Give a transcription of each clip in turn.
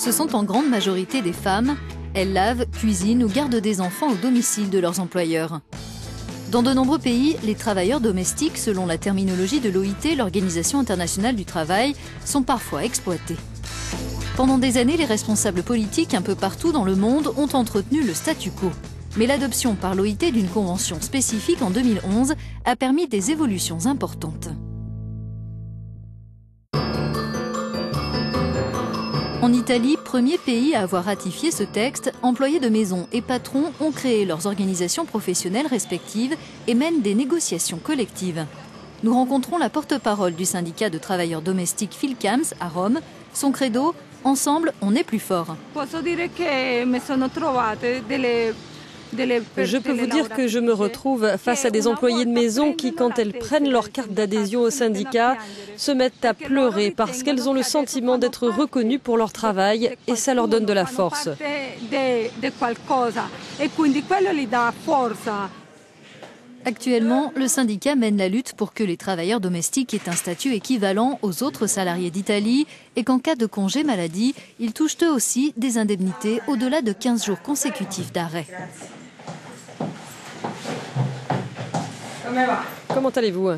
Ce sont en grande majorité des femmes. Elles lavent, cuisinent ou gardent des enfants au domicile de leurs employeurs. Dans de nombreux pays, les travailleurs domestiques, selon la terminologie de l'OIT, l'Organisation internationale du travail, sont parfois exploités. Pendant des années, les responsables politiques un peu partout dans le monde ont entretenu le statu quo. Mais l'adoption par l'OIT d'une convention spécifique en 2011 a permis des évolutions importantes. En Italie, premier pays à avoir ratifié ce texte, employés de maison et patrons ont créé leurs organisations professionnelles respectives et mènent des négociations collectives. Nous rencontrons la porte-parole du syndicat de travailleurs domestiques Filcams à Rome. Son credo, ensemble, on est plus fort. Je peux vous dire que je me retrouve face à des employés de maison qui, quand elles prennent leur carte d'adhésion au syndicat, se mettent à pleurer parce qu'elles ont le sentiment d'être reconnues pour leur travail et ça leur donne de la force. Actuellement, le syndicat mène la lutte pour que les travailleurs domestiques aient un statut équivalent aux autres salariés d'Italie et qu'en cas de congé maladie, ils touchent eux aussi des indemnités au-delà de 15 jours consécutifs d'arrêt. Comment allez-vous?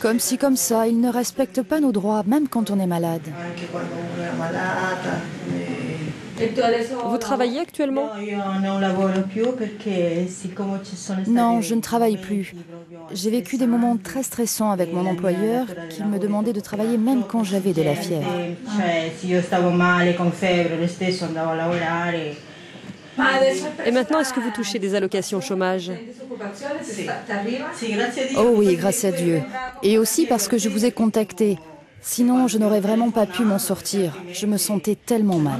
Comme ci, comme ça, ils ne respectent pas nos droits, même quand on est malade. Vous travaillez actuellement? Non, je ne travaille plus. J'ai vécu des moments très stressants avec mon employeur qui me demandait de travailler même quand j'avais de la fièvre. Et maintenant, est-ce que vous touchez des allocations chômage? Oh oui, grâce à Dieu. Et aussi parce que je vous ai contacté. Sinon, je n'aurais vraiment pas pu m'en sortir. Je me sentais tellement mal.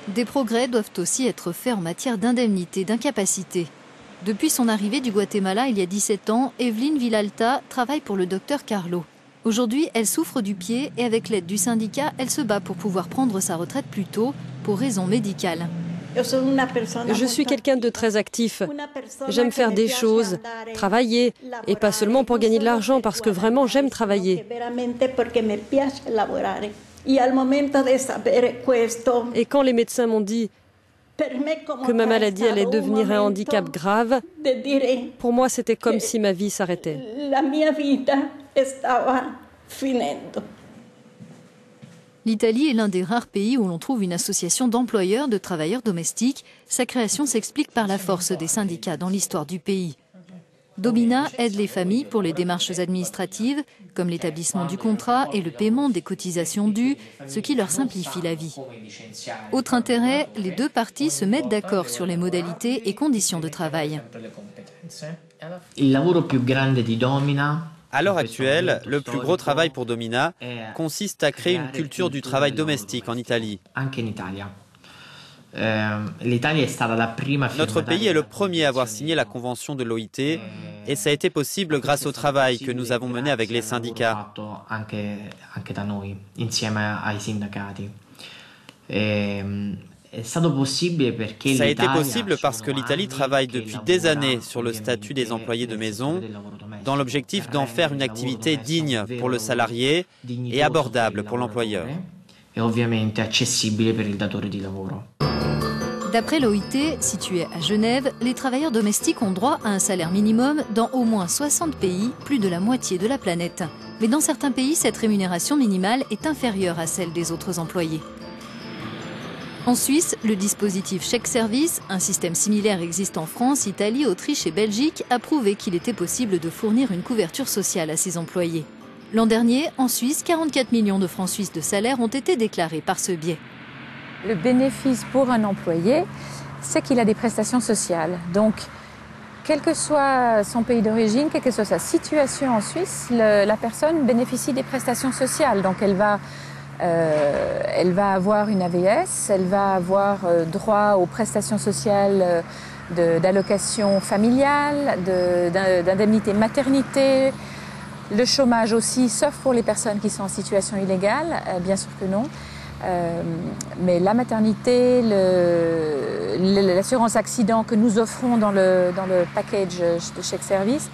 Des progrès doivent aussi être faits en matière d'indemnité d'incapacité. Depuis son arrivée du Guatemala il y a 17 ans, Evelyne Villalta travaille pour le docteur Carlo. Aujourd'hui, elle souffre du pied et avec l'aide du syndicat, elle se bat pour pouvoir prendre sa retraite plus tôt pour raisons médicales. Je suis quelqu'un de très actif. J'aime faire des choses, travailler, et pas seulement pour gagner de l'argent, parce que vraiment j'aime travailler. Et quand les médecins m'ont dit que ma maladie allait devenir un handicap grave, pour moi c'était comme si ma vie s'arrêtait. L'Italie est l'un des rares pays où l'on trouve une association d'employeurs de travailleurs domestiques. Sa création s'explique par la force des syndicats dans l'histoire du pays. Domina aide les familles pour les démarches administratives, comme l'établissement du contrat et le paiement des cotisations dues, ce qui leur simplifie la vie. Autre intérêt, les deux parties se mettent d'accord sur les modalités et conditions de travail. À l'heure actuelle, le plus gros travail pour Domina consiste à créer une culture du travail domestique en Italie. Notre pays est le premier à avoir signé la convention de l'OIT et ça a été possible grâce au travail que nous avons mené avec les syndicats. Ça a été possible parce que l'Italie travaille depuis des années sur le statut des employés de maison, dans l'objectif d'en faire une activité digne pour le salarié et abordable pour l'employeur. D'après l'OIT, située à Genève, les travailleurs domestiques ont droit à un salaire minimum dans au moins 60 pays, plus de la moitié de la planète. Mais dans certains pays, cette rémunération minimale est inférieure à celle des autres employés. En Suisse, le dispositif chèque service, un système similaire existe en France, Italie, Autriche et Belgique, a prouvé qu'il était possible de fournir une couverture sociale à ses employés. L'an dernier, en Suisse, 44 millions de francs suisses de salaire ont été déclarés par ce biais. Le bénéfice pour un employé, c'est qu'il a des prestations sociales. Donc, quel que soit son pays d'origine, quelle que soit sa situation en Suisse, la personne bénéficie des prestations sociales. Donc, elle va avoir une AVS, elle va avoir droit aux prestations sociales d'allocation familiale, d'indemnité maternité, le chômage aussi, sauf pour les personnes qui sont en situation illégale, bien sûr que non. Mais la maternité, l'assurance accident que nous offrons dans le package de chèque service.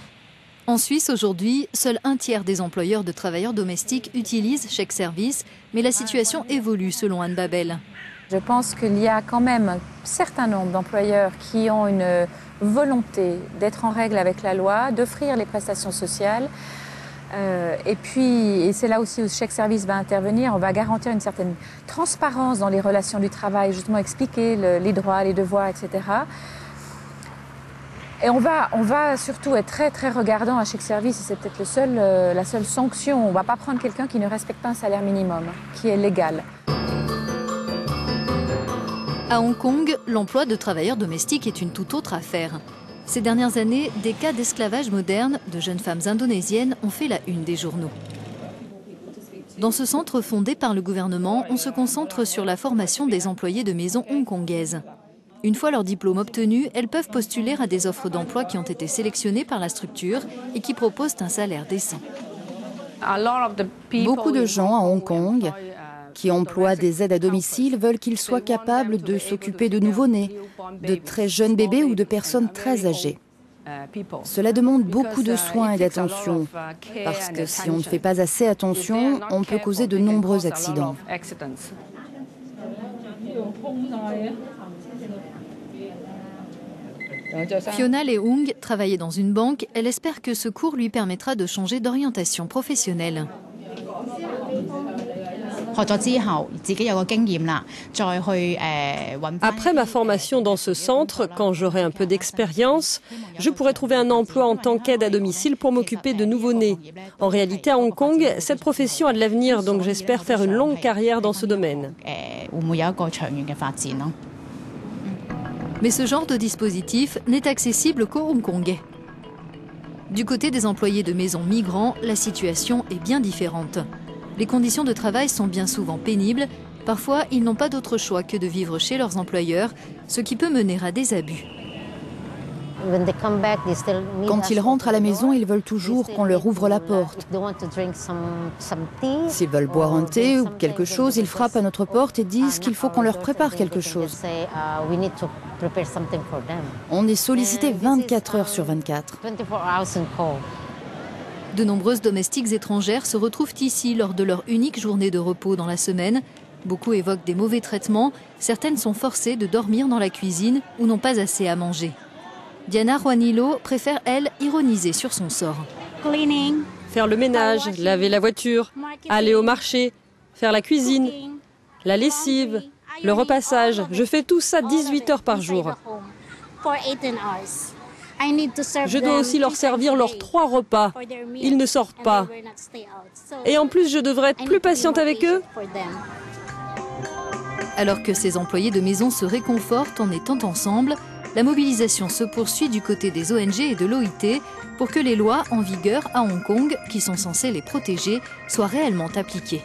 En Suisse, aujourd'hui, seul un tiers des employeurs de travailleurs domestiques utilisent chèque service, mais la situation évolue selon Anne Babel. Je pense qu'il y a quand même un certain nombre d'employeurs qui ont une volonté d'être en règle avec la loi, d'offrir les prestations sociales. Et c'est là aussi où le chèque service va intervenir. On va garantir une certaine transparence dans les relations du travail, justement expliquer les droits, les devoirs, etc. Et on va surtout être très très regardant à chèque service, et c'est peut-être la seule sanction. On ne va pas prendre quelqu'un qui ne respecte pas un salaire minimum, qui est légal. À Hong Kong, l'emploi de travailleurs domestiques est une toute autre affaire. Ces dernières années, des cas d'esclavage moderne de jeunes femmes indonésiennes ont fait la une des journaux. Dans ce centre fondé par le gouvernement, on se concentre sur la formation des employés de maison hongkongaises. Une fois leur diplôme obtenu, elles peuvent postuler à des offres d'emploi qui ont été sélectionnées par la structure et qui proposent un salaire décent. Beaucoup de gens à Hong Kong qui emploient des aides à domicile veulent qu'ils soient capables de s'occuper de nouveau-nés, de très jeunes bébés ou de personnes très âgées. Cela demande beaucoup de soins et d'attention, parce que si on ne fait pas assez attention, on peut causer de nombreux accidents. Fiona Leung travaillait dans une banque. Elle espère que ce cours lui permettra de changer d'orientation professionnelle. Après ma formation dans ce centre, quand j'aurai un peu d'expérience, je pourrai trouver un emploi en tant qu'aide à domicile pour m'occuper de nouveau-nés. En réalité, à Hong Kong, cette profession a de l'avenir, donc j'espère faire une longue carrière dans ce domaine. Mais ce genre de dispositif n'est accessible qu'aux Hongkongais. Du côté des employés de maisons migrants, la situation est bien différente. Les conditions de travail sont bien souvent pénibles. Parfois, ils n'ont pas d'autre choix que de vivre chez leurs employeurs, ce qui peut mener à des abus. Quand ils rentrent à la maison, ils veulent toujours qu'on leur ouvre la porte. S'ils veulent boire un thé ou quelque chose, ils frappent à notre porte et disent qu'il faut qu'on leur prépare quelque chose. On est sollicité 24 heures sur 24. De nombreuses domestiques étrangères se retrouvent ici lors de leur unique journée de repos dans la semaine. Beaucoup évoquent des mauvais traitements. Certaines sont forcées de dormir dans la cuisine ou n'ont pas assez à manger. Diana Juanilo préfère, elle, ironiser sur son sort. Faire le ménage, laver la voiture, aller au marché, faire la cuisine, la lessive, le repassage. Je fais tout ça 18 heures par jour. Je dois aussi leur servir leurs 3 repas. Ils ne sortent pas. Et en plus, je devrais être plus patiente avec eux. Alors que ces employés de maison se réconfortent en étant ensemble, la mobilisation se poursuit du côté des ONG et de l'OIT pour que les lois en vigueur à Hong Kong, qui sont censées les protéger, soient réellement appliquées.